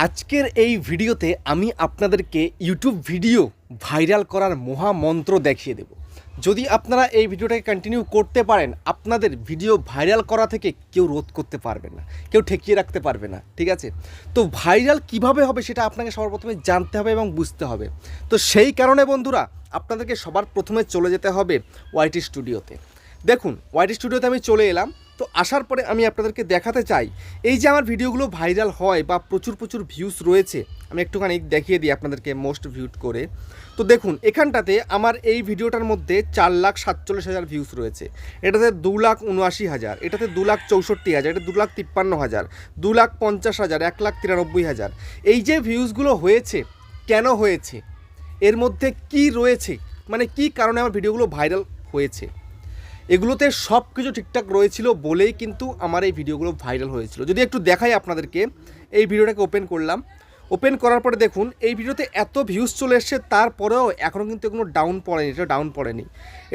আজকের এই ভিডিওতে আমি আপনাদেরকে ইউটিউব ভিডিও ভাইরাল করার মহামন্ত্র দেখিয়ে দেব। যদি আপনারা এই ভিডিওটাকে কন্টিনিউ করতে পারেন, আপনাদের ভিডিও ভাইরাল করা থেকে কেউ রোধ করতে পারবে না, কেউ ঠেকিয়ে রাখতে পারবে না। ঠিক আছে, তো ভাইরাল কিভাবে হবে সেটা আপনাকে সবার প্রথমে জানতে হবে এবং বুঝতে হবে। তো সেই কারণে বন্ধুরা, আপনাদেরকে সবার প্রথমে চলে যেতে হবে ওয়াইটি স্টুডিওতে। দেখুন, ওয়াইটি স্টুডিওতে আমি চলে এলাম। তো আসার পরে আমি আপনাদেরকে দেখাতে চাই এই যে আমার ভিডিওগুলো ভাইরাল হয় বা প্রচুর ভিউজ রয়েছে। আমি একটুখানি দেখিয়ে দিই আপনাদেরকে মোস্ট ভিউড করে। তো দেখুন, এখানটাতে আমার এই ভিডিওটার মধ্যে 4,47,000 ভিউজ রয়েছে, এটাতে 2,79,000, এটাতে 2,64,000, এটা 2,53,000, 2,50,000, 1,93,000। এই যে ভিউজগুলো হয়েছে, কেন হয়েছে, এর মধ্যে কি রয়েছে, মানে কি কারণে আমার ভিডিওগুলো ভাইরাল হয়েছে, এগুলোতে সব কিছু ঠিকঠাক রয়েছিল বলেই কিন্তু আমার এই ভিডিওগুলো ভাইরাল হয়েছিল। যদি একটু দেখাই আপনাদেরকে, এই ভিডিওটাকে ওপেন করলাম। ওপেন করার পরে দেখুন, এই ভিডিওতে এত ভিউজ চলে এসছে, তারপরেও এখনও কিন্তু কোনো ডাউন পড়েনি, এটা ডাউন পড়েনি,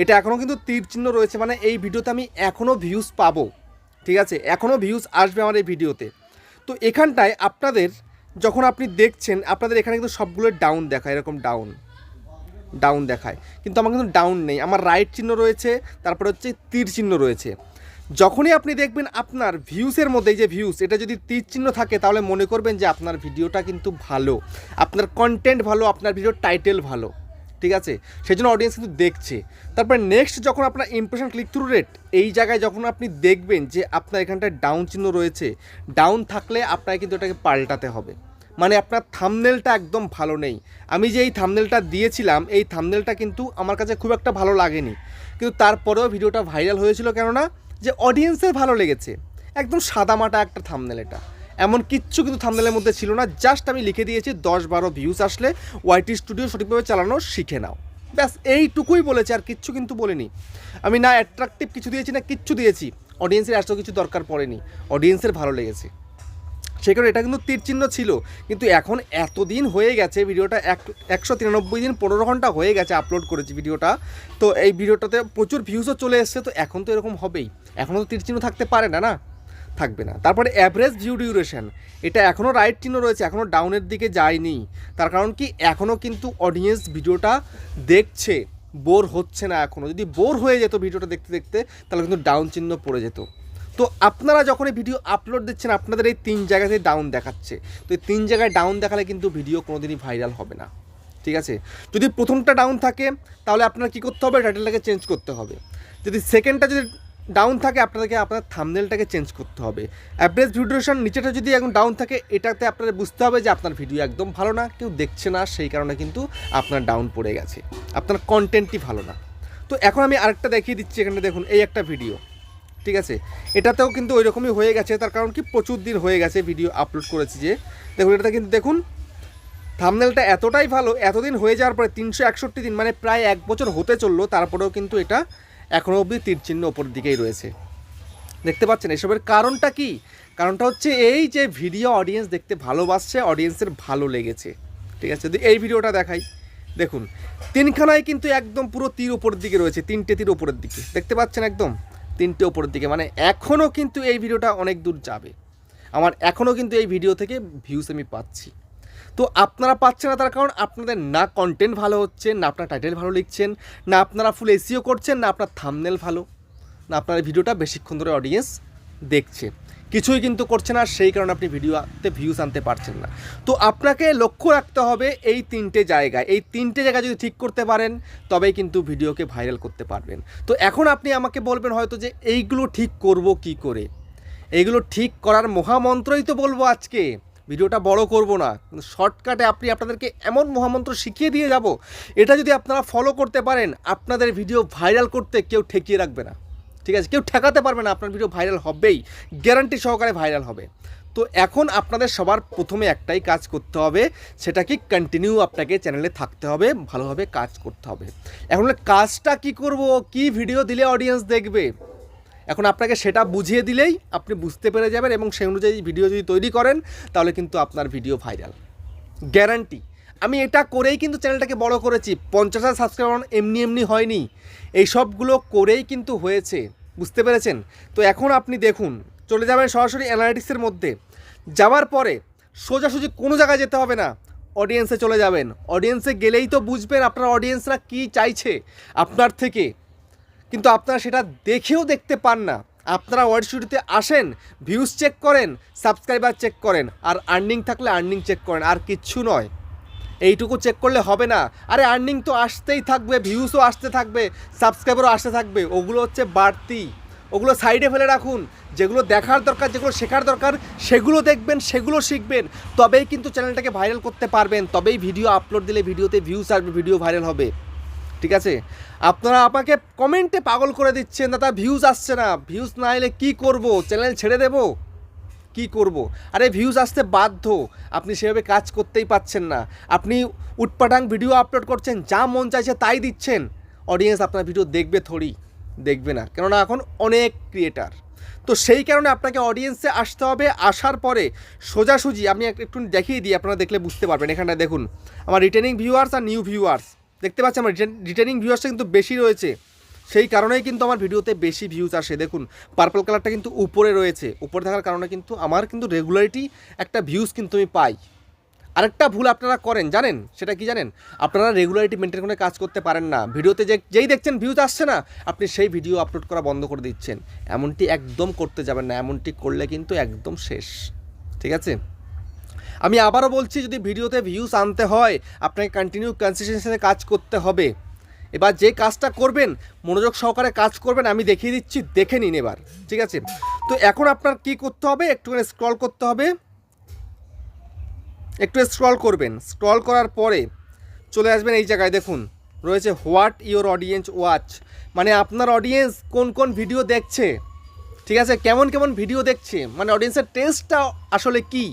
এটা এখনও কিন্তু তীর চিহ্ন রয়েছে, মানে এই ভিডিওতে আমি এখনও ভিউজ পাবো। ঠিক আছে, এখনও ভিউজ আসবে আমার এই ভিডিওতে। তো এখানটায় আপনাদের যখন আপনি দেখছেন, আপনাদের এখানে কিন্তু সবগুলো ডাউন দেখায়, এরকম ডাউন দেখায়, কিন্তু আমার কিন্তু ডাউন নেই, আমার রাইট চিহ্ন রয়েছে, তারপরে হচ্ছে তীর চিহ্ন রয়েছে। যখনই আপনি দেখবেন আপনার ভিউসের মধ্যে এই যে ভিউস, এটা যদি তীর চিহ্ন থাকে, তাহলে মনে করবেন যে আপনার ভিডিওটা কিন্তু ভালো, আপনার কন্টেন্ট ভালো, আপনার ভিডিওর টাইটেল ভালো। ঠিক আছে, সেই জন্য অডিয়েন্স কিন্তু দেখছে। তারপরে নেক্সট যখন আপনার ইমপ্রেশন ক্লিক থ্রু রেট, এই জায়গায় যখন আপনি দেখবেন যে আপনার এখানটায় ডাউন চিহ্ন রয়েছে, ডাউন থাকলে আপনাকে কিন্তু এটাকে পাল্টাতে হবে, মানে আপনার থাম্বনেলটা একদম ভালো নেই। আমি যে এই থাম্বনেলটা দিয়েছিলাম, এই থাম্বনেলটা কিন্তু আমার কাছে খুব একটা ভালো লাগেনি, কিন্তু তারপরেও ভিডিওটা ভাইরাল হয়েছিল। কেননা যে অডিয়েন্সের ভালো লেগেছে, একদম সাদামাটা একটা থাম্বনেল, এটা এমন কিচ্ছু কিন্তু থাম্বনেলের মধ্যে ছিল না। জাস্ট আমি লিখে দিয়েছি 10-12 ভিউজ আসলে ওয়াইটি স্টুডিও সঠিকভাবে চালানো শিখে নাও, ব্যাস এইটুকুই বলেছি, আর কিচ্ছু কিন্তু বলিনি। আমি না অ্যাট্রাকটিভ কিছু দিয়েছি না কিচ্ছু দিয়েছি, অডিয়েন্সের এত কিছু দরকার পড়েনি, অডিয়েন্সের ভালো লেগেছে সেই কারণে এটা কিন্তু তীর চিহ্ন ছিল। কিন্তু এখন এতদিন হয়ে গেছে, ভিডিওটা 193 দিন 15 ঘন্টা হয়ে গেছে আপলোড করেছি ভিডিওটা। তো এই ভিডিওটাতে প্রচুর ভিউজও চলে এসছে, তো এখন তো এরকম হবেই, এখনও তো তীর চিহ্ন থাকতে পারে না, থাকবে না। তারপরে অ্যাভারেজ ভিউ ডিউরেশন, এটা এখনও রাইট চিহ্ন রয়েছে, এখনও ডাউনের দিকে যায়নি। তার কারণ কি, এখনও কিন্তু অডিয়েন্স ভিডিওটা দেখছে, বোর হচ্ছে না এখনও। যদি বোর হয়ে যেত ভিডিওটা দেখতে দেখতে, তাহলে কিন্তু ডাউন চিহ্ন পড়ে যেত। তো আপনারা যখন এই ভিডিও আপলোড দিচ্ছেন, আপনাদের এই 3 জায়গাতেই ডাউন দেখাচ্ছে, তো এই 3 জায়গায় ডাউন দেখালে কিন্তু ভিডিও কোনোদিনই ভাইরাল হবে না। ঠিক আছে, যদি প্রথমটা ডাউন থাকে, তাহলে আপনার কী করতে হবে, টাইটেলটাকে চেঞ্জ করতে হবে। যদি সেকেন্ডটা যদি ডাউন থাকে, আপনাদেরকে আপনার থাম্বনেলটাকে চেঞ্জ করতে হবে। অ্যাভারেজ ভিউ ডিউরেশন নিচেটা যদি এখন ডাউন থাকে, এটাতে আপনাদের বুঝতে হবে যে আপনার ভিডিও একদম ভালো না, কেউ দেখছে না, সেই কারণে কিন্তু আপনার ডাউন পড়ে গেছে, আপনার কন্টেন্টই ভালো না। তো এখন আমি আরেকটা দেখিয়ে দিচ্ছি, এখানে দেখুন, এই একটা ভিডিও, ঠিক আছে, এটাতেও কিন্তু ওই রকমই হয়ে গেছে। তার কারণ কি, প্রচুর দিন হয়ে গেছে ভিডিও আপলোড করেছি যে, দেখুন এটাতে কিন্তু দেখুন থাম্বনেলটা এতটাই ভালো, এতদিন হয়ে যাওয়ার পরে 361 দিন, মানে প্রায় 1 বছর হতে চললো, তারপরেও কিন্তু এটা এখনও অবধি তীর চিহ্ন ওপরের দিকেই রয়েছে। দেখতে পাচ্ছেন এসবের কারণটা কি? কারণটা হচ্ছে এই যে ভিডিও অডিয়েন্স দেখতে ভালোবাসছে, অডিয়েন্সের ভালো লেগেছে। ঠিক আছে, যদি এই ভিডিওটা দেখাই, দেখুন 3খানায় কিন্তু একদম পুরো তীর ওপরের দিকে রয়েছে, 3টে তীর ওপরের দিকে, দেখতে পাচ্ছেন একদম 3টে ওপরের দিকে, মানে এখনও কিন্তু এই ভিডিওটা অনেক দূর যাবে, আমার এখনও কিন্তু এই ভিডিও থেকে ভিউস আমি পাচ্ছি। তো আপনারা পাচ্ছেন না, তার কারণ আপনাদের না কন্টেন্ট ভালো হচ্ছে, না আপনার টাইটেল ভালো লিখছেন, না আপনারা ফুল এসইও করছেন, না আপনার থাম্বনেল ভালো, না আপনার ভিডিওটা বেশিক্ষণ ধরে অডিয়েন্স দেখছে, কিছুই কিন্তু করছে না, সেই কারণে আপনি ভিডিওতে ভিউস আনতে পারছেন না। তো আপনাকে লক্ষ্য রাখতে হবে এই 3টে জায়গায়, এই 3টে জায়গা যদি ঠিক করতে পারেন, তবেই কিন্তু ভিডিওকে ভাইরাল করতে পারবেন। তো এখন আপনি আমাকে বলবেন হয়তো যে এইগুলো ঠিক করব কি করে, এইগুলো ঠিক করার মহামন্ত্রই তো বলবো আজকে, ভিডিওটা বড় করব না, শর্টকাটে আপনাদেরকে এমন মহামন্ত্র শিখিয়ে দিয়ে যাব, এটা যদি আপনারা ফলো করতে পারেন, আপনাদের ভিডিও ভাইরাল করতে কেউ ঠেকিয়ে রাখবে না। ঠিক আছে, কেউ ঠেকাতে পারবে না, আপনার ভিডিও ভাইরাল হবেই, গ্যারান্টি সহকারে ভাইরাল হবে। তো এখন আপনাদের সবার প্রথমে একটাই কাজ করতে হবে, সেটা কি, কন্টিনিউ আপনাকে চ্যানেলে থাকতে হবে, ভালোভাবে কাজ করতে হবে। এখন কাজটা কি করব, কি ভিডিও দিলে অডিয়েন্স দেখবে, এখন আপনাকে সেটা বুঝিয়ে দিলেই আপনি বুঝতে পেরে যাবেন, এবং সেই অনুযায়ী ভিডিও যদি তৈরি করেন, তাহলে কিন্তু আপনার ভিডিও ভাইরাল, গ্যারান্টি। আমি এটা করেই কিন্তু চ্যানেলটাকে বড় করেছি, 50,000 সাবস্ক্রাইবার এমনি হয়নি, এই সবগুলো করেই কিন্তু হয়েছে, বুঝতে পেরেছেন? তো এখন আপনি দেখুন, চলে যাবেন সরাসরি অ্যানালিটিক্সের মধ্যে, যাওয়ার পরে সোজাসুজি কোনো জায়গায় যেতে হবে না, অডিয়েন্সে চলে যাবেন। অডিয়েন্সে গেলেই তো বুঝবেন আপনার অডিয়েন্সরা কী চাইছে আপনার থেকে, কিন্তু আপনারা সেটা দেখেও দেখতে পান না। আপনারা ওয়ার্ড স্টুডিওতে আসেন, ভিউজ চেক করেন, সাবস্ক্রাইবার চেক করেন, আর আর্নিং থাকলে আর্নিং চেক করেন, আর কিচ্ছু নয়। এইটুকু চেক করলে হবে না। আরে আর্নিং তো আসতেই থাকবে, ভিউজও আসতে থাকবে, সাবস্ক্রাইবারও আসতে থাকবে, ওগুলো হচ্ছে বাড়তি, ওগুলো সাইডে ফেলে রাখুন। যেগুলো দেখার দরকার, যেগুলো শেখার দরকার, সেগুলো দেখবেন, সেগুলো শিখবেন, তবেই কিন্তু চ্যানেলটাকে ভাইরাল করতে পারবেন, তবেই ভিডিও আপলোড দিলে ভিডিওতে ভিউজ আসবে, ভিডিও ভাইরাল হবে। ঠিক আছে? আপনারা আমাকে কমেন্টে পাগল করে দিচ্ছেন, দাদা ভিউজ আসছে না, ভিউজ না এলে কী করবো, চ্যানেল ছেড়ে দেবো, কি করব? আরে ভিউজ আসতে বাধ্য, আপনি সেভাবে কাজ করতেই পাচ্ছেন না। আপনি উটপাটাং ভিডিও আপলোড করছেন, যা মন চাইছে তাই দিচ্ছেন, অডিয়েন্স আপনার ভিডিও দেখবে থোড়ি? দেখবে না, কেননা এখন অনেক ক্রিয়েটার। তো সেই কারণে আপনাকে অডিয়েন্সে আসতে হবে। আসার পরে সোজাসুজি আমি একটু দেখিয়ে দিই, আপনারা দেখলে বুঝতে পারবেন। এখানটা দেখুন আমার রিটার্নিং ভিউয়ার্স আর নিউ ভিউয়ার্স, দেখতে পাচ্ছেন আমার রিটার্নিং ভিউয়ার্সটা কিন্তু বেশি রয়েছে, সেই কারণেই কিন্তু আমার ভিডিওতে বেশি ভিউজ আসে। দেখুন পার্পল কালারটা কিন্তু উপরে রয়েছে, উপরে থাকার কারণে কিন্তু আমার কিন্তু রেগুলারিটি একটা ভিউজ কিন্তু আমি পাই। আরেকটা ভুল আপনারা করেন জানেন, সেটা কি জানেন? আপনারা রেগুলারিটি মেনটেন করে কাজ করতে পারেন না। ভিডিওতে যেই দেখছেন ভিউজ আসছে না, আপনি সেই ভিডিও আপলোড করা বন্ধ করে দিচ্ছেন। এমনটি একদম করতে যাবেন না, এমনটি করলে কিন্তু একদম শেষ। ঠিক আছে? আমি আবারও বলছি, যদি ভিডিওতে ভিউজ আনতে হয় আপনাকে কন্টিনিউ কনসিস্টেন্সিতে কাজ করতে হবে। এবার যে কাজটা করবেন মনোযোগ সহকারে কাজ করবেন, আমি দেখিয়ে দিচ্ছি, দেখে নিন এবার। ঠিক আছে? তো এখন আপনার কি করতে হবে, একটুখানি স্ক্রল করতে হবে, একটু স্ক্রল করবেন। স্ক্রল করার পরে চলে আসবেন এই জায়গায়, দেখুন রয়েছে হোয়াট ইওর অডিয়েন্স ওয়াচ, মানে আপনার অডিয়েন্স কোন কোন ভিডিও দেখছে। ঠিক আছে? কেমন কেমন ভিডিও দেখছে, মানে অডিয়েন্সের টেস্টটা আসলে কি,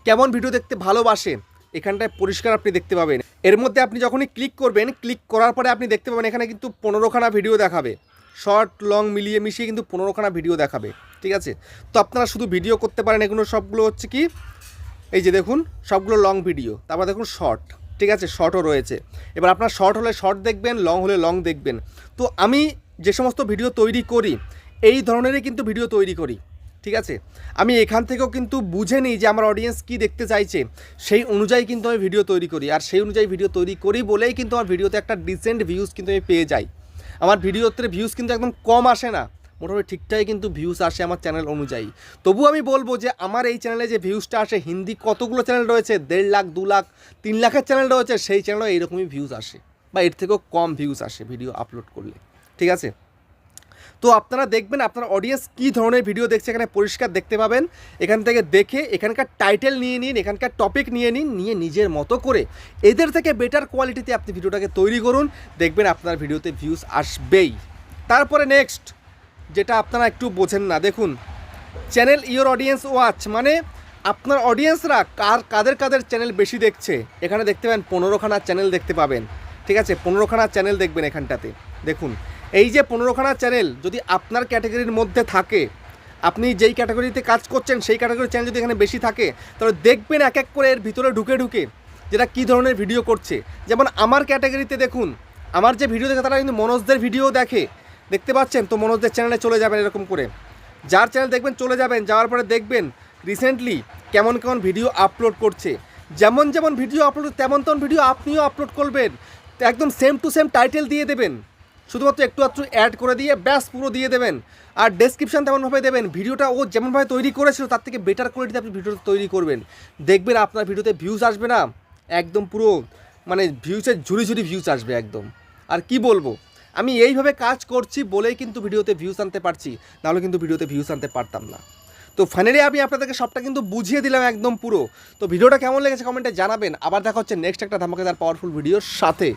কেমন ভিডিও দেখতে ভালোবাসে, এখানটায় পরিষ্কার আপনি দেখতে পাবেন। এর মধ্যে আপনি যখনই ক্লিক করবেন, ক্লিক করার পরে আপনি দেখতে পাবেন এখানে কিন্তু 15খানা ভিডিও দেখাবে, শর্ট লং মিলিয়ে মিশিয়ে কিন্তু 15খানা ভিডিও দেখাবে। ঠিক আছে? তো আপনারা শুধু ভিডিও করতে পারেন, এগুলো সবগুলো হচ্ছে কি, এই যে দেখুন সবগুলো লং ভিডিও, তারপর দেখুন শর্ট। ঠিক আছে? শর্টও রয়েছে। এবার আপনার শর্ট হলে শর্ট দেখবেন, লং হলে লং দেখবেন। তো আমি যে সমস্ত ভিডিও তৈরি করি এই ধরনেরই কিন্তু ভিডিও তৈরি করি। ঠিক আছে? আমি এখান থেকেও কিন্তু বুঝে নিই যে আমার অডিয়েন্স কী দেখতে চাইছে, সেই অনুযায়ী কিন্তু আমি ভিডিও তৈরি করি। আর সেই অনুযায়ী ভিডিও তৈরি করি বলেই কিন্তু আমার ভিডিওতে একটা ডিসেন্ট ভিউজ কিন্তু আমি পেয়ে যাই। আমার ভিডিওতে ভিউজ কিন্তু একদম কম আসে না, মোটামুটি ঠিকঠাকই কিন্তু ভিউজ আসে আমার চ্যানেল অনুযায়ী। তবু আমি বলবো যে আমার এই চ্যানেলে যে ভিউজটা আসে, হিন্দি কতগুলো চ্যানেল রয়েছে, 1.5 লাখ 2 লাখ 3 লাখের চ্যানেল রয়েছে, সেই চ্যানেলেও এইরকমই ভিউজ আসে, বা এর থেকেও কম ভিউজ আসে ভিডিও আপলোড করলে। ঠিক আছে? তো আপনারা দেখবেন আপনার অডিয়েন্স কী ধরনের ভিডিও দেখছে, এখানে পরিষ্কার দেখতে পাবেন। এখান থেকে দেখে এখানকার টাইটেল নিয়ে নিন, এখানকার টপিক নিয়ে নিন, নিয়ে নিজের মতো করে এদের থেকে বেটার কোয়ালিটিতে আপনি ভিডিওটাকে তৈরি করুন, দেখবেন আপনার ভিডিওতে ভিউজ আসবেই। তারপরে নেক্সট যেটা আপনারা একটু বোঝেন না, দেখুন চ্যানেল ইওর অডিয়েন্স ওয়াচ, মানে আপনার অডিয়েন্সরা কাদের কাদের চ্যানেল বেশি দেখছে। এখানে দেখতে পাবেন 15খানা চ্যানেল দেখতে পাবেন। ঠিক আছে? 15খানা চ্যানেল দেখবেন এখানটাতে। দেখুন এই যে 15খানা চ্যানেল যদি আপনার ক্যাটাগরির মধ্যে থাকে, আপনি যেই ক্যাটাগরিতে কাজ করছেন সেই ক্যাটাগরির চ্যানেল যদি এখানে বেশি থাকে, তাহলে দেখবেন এক এক করে এর ভিতরে ঢুকে ঢুকে যেটা কী ধরনের ভিডিও করছে। যেমন আমার ক্যাটাগরিতে দেখুন, আমার যে ভিডিও দেখে তারা কিন্তু মনোজদের ভিডিও দেখে, দেখতে পাচ্ছেন? তো মনোজদের চ্যানেলে চলে যাবেন, এরকম করে যার চ্যানেল দেখবেন চলে যাবেন, যাওয়ার পরে দেখবেন রিসেন্টলি কেমন কেমন ভিডিও আপলোড করছে। যেমন যেমন ভিডিও আপলোড তেমন তেমন ভিডিও আপনিও আপলোড করবেন, একদম সেম টু সেম টাইটেল দিয়ে দেবেন, শুধুমাত্র একটু আধটু অ্যাড করে দিয়ে ব্যাস পুরো দিয়ে দেবেন। আর ডেসক্রিপশান তেমনভাবে দেবেন, ভিডিওটা ও যেমনভাবে তৈরি করেছিল তার থেকে বেটার কোয়ালিটিতে আপনি ভিডিওটা তৈরি করবেন, দেখবেন আপনার ভিডিওতে ভিউজ আসবে না, একদম পুরো মানে ভিউজের ঝুড়ি ঝুড়ি ভিউজ আসবে একদম। আর কি বলবো, আমি এইভাবে কাজ করছি বলেই কিন্তু ভিডিওতে ভিউজ আনতে পারছি, নাহলে কিন্তু ভিডিওতে ভিউজ আনতে পারতাম না। তো ফাইনালি আমি আপনাদেরকে সবটা কিন্তু বুঝিয়ে দিলাম একদম পুরো। তো ভিডিওটা কেমন লেগেছে কমেন্টে জানাবেন। আবার দেখা হচ্ছে নেক্সট একটা ধামাকেদার পাওয়ারফুল ভিডিওর সাথে।